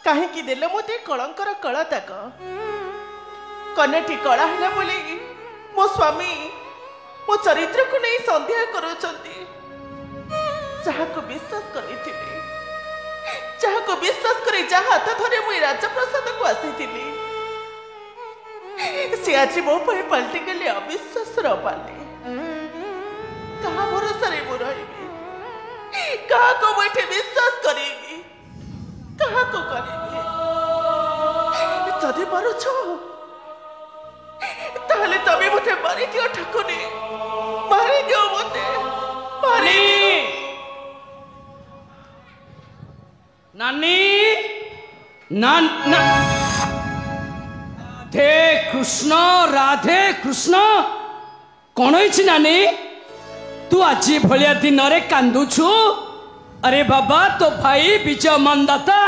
कहीं देल मते कलंकर कला तक कन्याटी कला है बोली मो स्वामी मो चरित्र को नहीं संदेह करुचंती जहाको विश्वास करिथिले जहाको विश्वास करे जहा हाथ धरे मुई राजप्रसाद को आसीथिली से आज मो पे पलटि गले अविश्वास रबाले कहा भरोसा रे मो रहिबी कहा को बैठे विश्वास करेगी कहा को करेगी जदि पारुछ ताहले तबे मते मारी दियो ठकुनी मारी दियो मते मारी नानी राधे कृष्ण कौन होइछि नानी तू आज भलिया दिन रे कांदुछु अरे बाबा तो भाई विजय मंदाता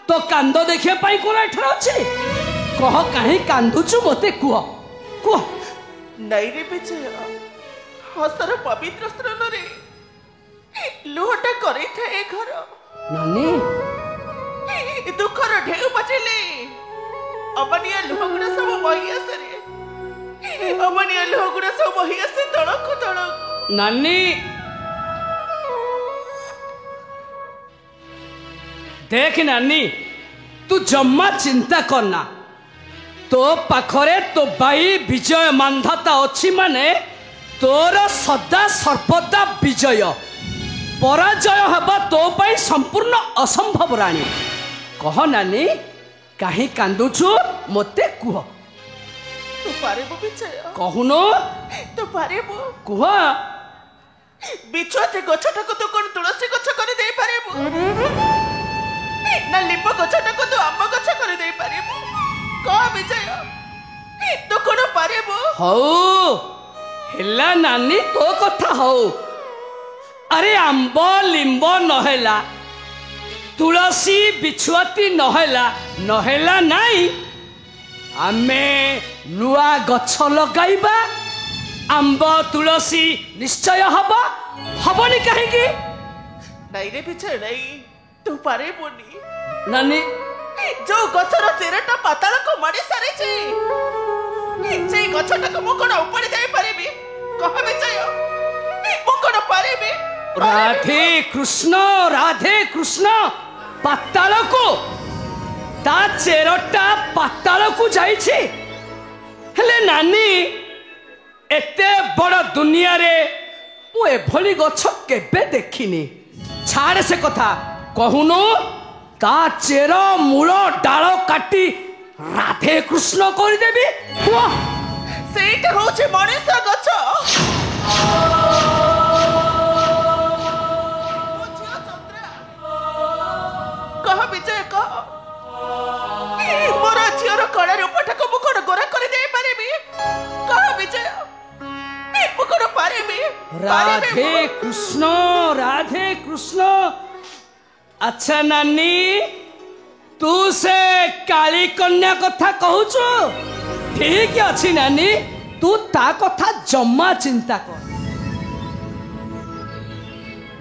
तो कांद देखिया पाई कोन एठर अछि कह काहे कांदुछु मते कुह कुह नहीं रे विजय हसर पवित्र स्त्रन रे लुहटा करे थे घर नानी दुखर ढेउ बचले अबनिया लुहगुड़ा सब बही आसे रे अबनिया लुहगुड़ा सब बही आसे तड़क तड़क नानी देख नानी तू जम्मा चिंता करना तो पाखरे तो भाई विजय मानधाता अच्छी माने तोर सदा सर्वदा विजय पराजय हवा तो पाई संपूर्ण असंभव राणी कह नानी कहीं कांदुछु मते कुह तू पारेबो विजय कहूनो तू पारेबो कुह बिछुआते गछटाको तू कोन तुलसी गछ करि देई पारेबो ना लिंब गछटाको तू आंब गछ करि देई पारेबो कह विजय तू कोन पारेबो हौ हेला नानी तो कथा हौ अरे आंब लिंब नहेला तुलसी बिछुआती नहेला नाई आमे नुआ गछ लगाइबा आंब तुलसी निश्चय हबा हबनी कहीं नहीं रे विजय नहीं तू पारेबोनी नानी जो गछर चेरटा पाताल को मारी सारी से गछटा को मुकण उपड़ी जाई पारेबी कह विजय मुकण पारेबी राधे कृष्ण पाताल को ता चेरटा पाताल को जाइछि हेले नानी एते बड़ दुनिया रे मु एभली गछ केबे देखिनी छाड़ से कथा कहूनो ता चेर मूल डाल काटी राधे कृष्ण कर देबी सेटा होचे मनीष गछ कह विजय कह मोर झियर कड़ा रूपटा को मुकड़ गोरा कर दे पारेबी कह विजय मुकड़ पारेबी राधे कृष्ण अच्छा नानी तू से काली कन्या कथा कहूचु ठीक अछि नानी तू ता कथा जम्मा चिंता कर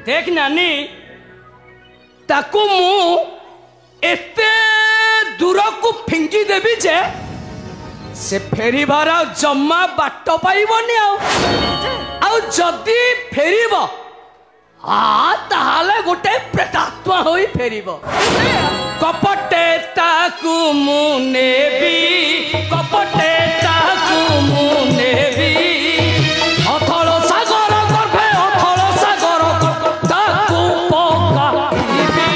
देख नानी ताकू मु एते दूर को फिंगी देवी जे से फेरिबार जम्मा बाट पाइबनी आउ जदि फेरिब ताहले गोटे प्रेतात्मा होई फेरिब कपटे ताकू मु नेबी कपटे ताकू मु नेबी अथल सागर गर्भे अथल सागर ताकू पकाइबी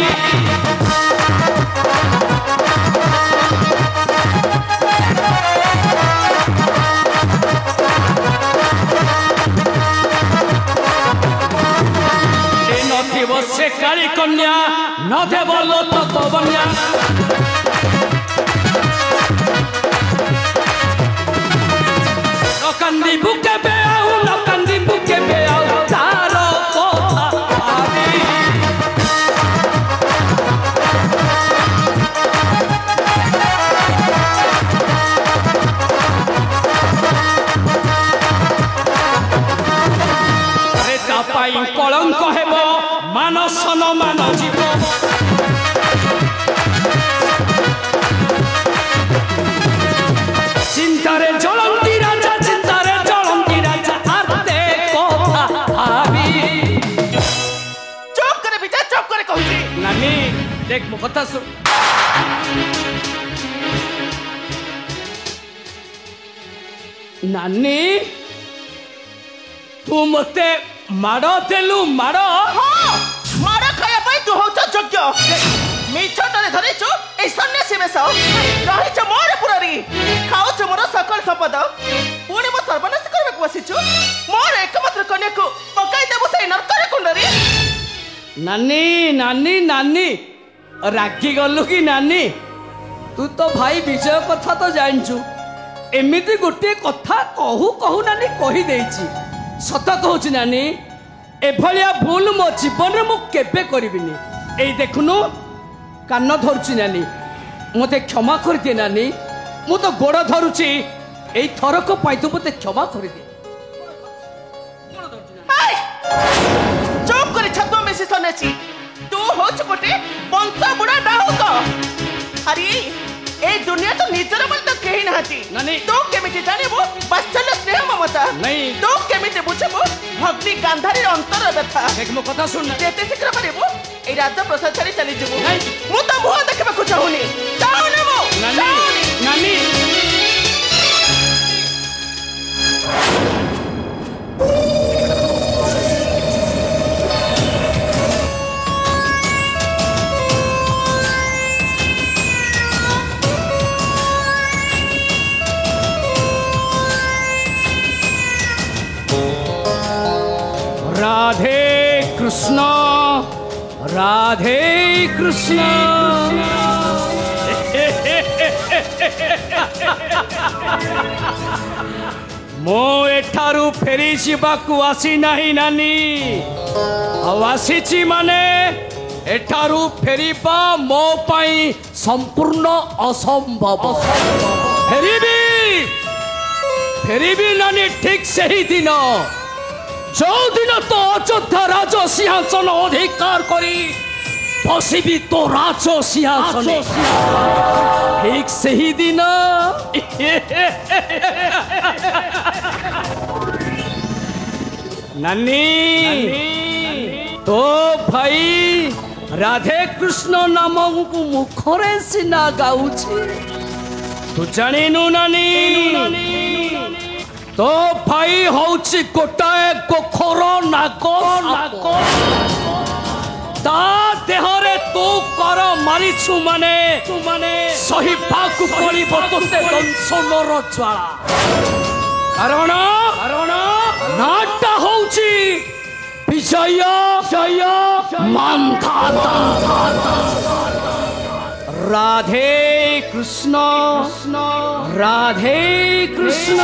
से काली कन्या न देव लोक बन्या नकांदी बुके बे आउ नकांदी बुके बे आउ तार कथा अरे ता पाई कलंक हेबो मानसन मान जीव ମୋ କଥା ଶୁଣ। ନାନୀ ତୁ ମତେ ମାଡ଼ ଦେଲୁ ମାଡ଼। ହଁ ମାଡ଼ ଖାଇବା ପାଇଁ ତୁ ହଉଛ ଯୋଗ୍ୟ। ମିଛଟରେ ଧରିଛୁ এই ସନ୍ନ୍ୟାସୀ ବେଶ, ରହିଛ ମୋର ପୁରାରୀ, ଖାଉଛ ମୋର ସକଳ ସମ୍ପଦ, ପୁଣି ମୋ ସର୍ବନାଶ କରିବାକୁ ବସିଛୁ। ମୋର ଏକମାତ୍ର କନ୍ୟାକୁ ପକାଇ ଦେବୁ ସେଇ ନର୍କରେ କୁଣ୍ଡରେ। ନାନୀ ନାନୀ ନାନୀ ରାଗି ଗଲୁ କି ନାନୀ? ତୁ ତ ଭାଇ ବିଜୟ କଥା ତ ଜାଣିଛୁ। ଏମିତି ଗୋଟିଏ କଥା କହୁ କହୁ ନାନୀ କହିଦେଇଛି। ସତ କହୁଛି ନାନୀ, ଏଭଳିଆ ଭୁଲ ମୋ ଜୀବନରେ ମୁଁ କେବେ କରିବିନି। ଏଇ ଦେଖୁନୁ କାନ ଧରୁଛି ନାନୀ, ମୋତେ କ୍ଷମା କରିଦିଏ ନାନୀ। ମୁଁ ତ ଗୋଡ଼ ଧରୁଛି, ଏଇ ଥରକ ପାଇଁ ତୁ ମୋତେ କ୍ଷମା କରିଦିଏ। ଚୁପ୍ କରି ଛତୁଆ ମିଶି ସନ୍ନ୍ୟାସୀ, ତୁ ହଉଛୁ ଗୋଟେ ବଂଶ ବୁଢା ଡାହୁକ। ଆରେ এই দুনিয়া তো নিজের বলে তো কেহি নাহাতি। নানি তো কেমিতি জানিবু বাৎসল্য স্নেহ মমতা? নাই। তো কেমিতি বুঝিবু ভক্তি গান্ধারীর অন্তর ব্যথা? দেখ মো কথা শুন না। যেতে শীঘ্র পারিবু এই রাজ্য প্রসাদ ছাড়ি চালি যাবু। নাই। মু তো মুহ দেখিବାକୁ চাহুনি। চাহুনি মু। নানি নানি राधे कृष्ण राधे कृष्ण। मो एठारू फेरी जावाकू आसी नहीं नानी, आसीची माने एठारू फेरिबा मो पाई संपूर्ण असंभव। फेरिबी नानी ठीक सही दिन जो दिन तो अयोध्या राज सिंहासन अधिकार करी बसबी तो राज सिंहासन ठीक सही दिन। नानी तो भाई राधे कृष्ण नाम मुखरे सिना गाउछि, तू जानिनु नानी तो भाई हौची गोटाए गोखर नाग ता देहरे तू कर मारिछु माने सही पाकु पड़िब तोते दंशनर ज्वाला। कारण नाटा हौची विजय मानधाता। राधे कृष्ण राधे कृष्ण।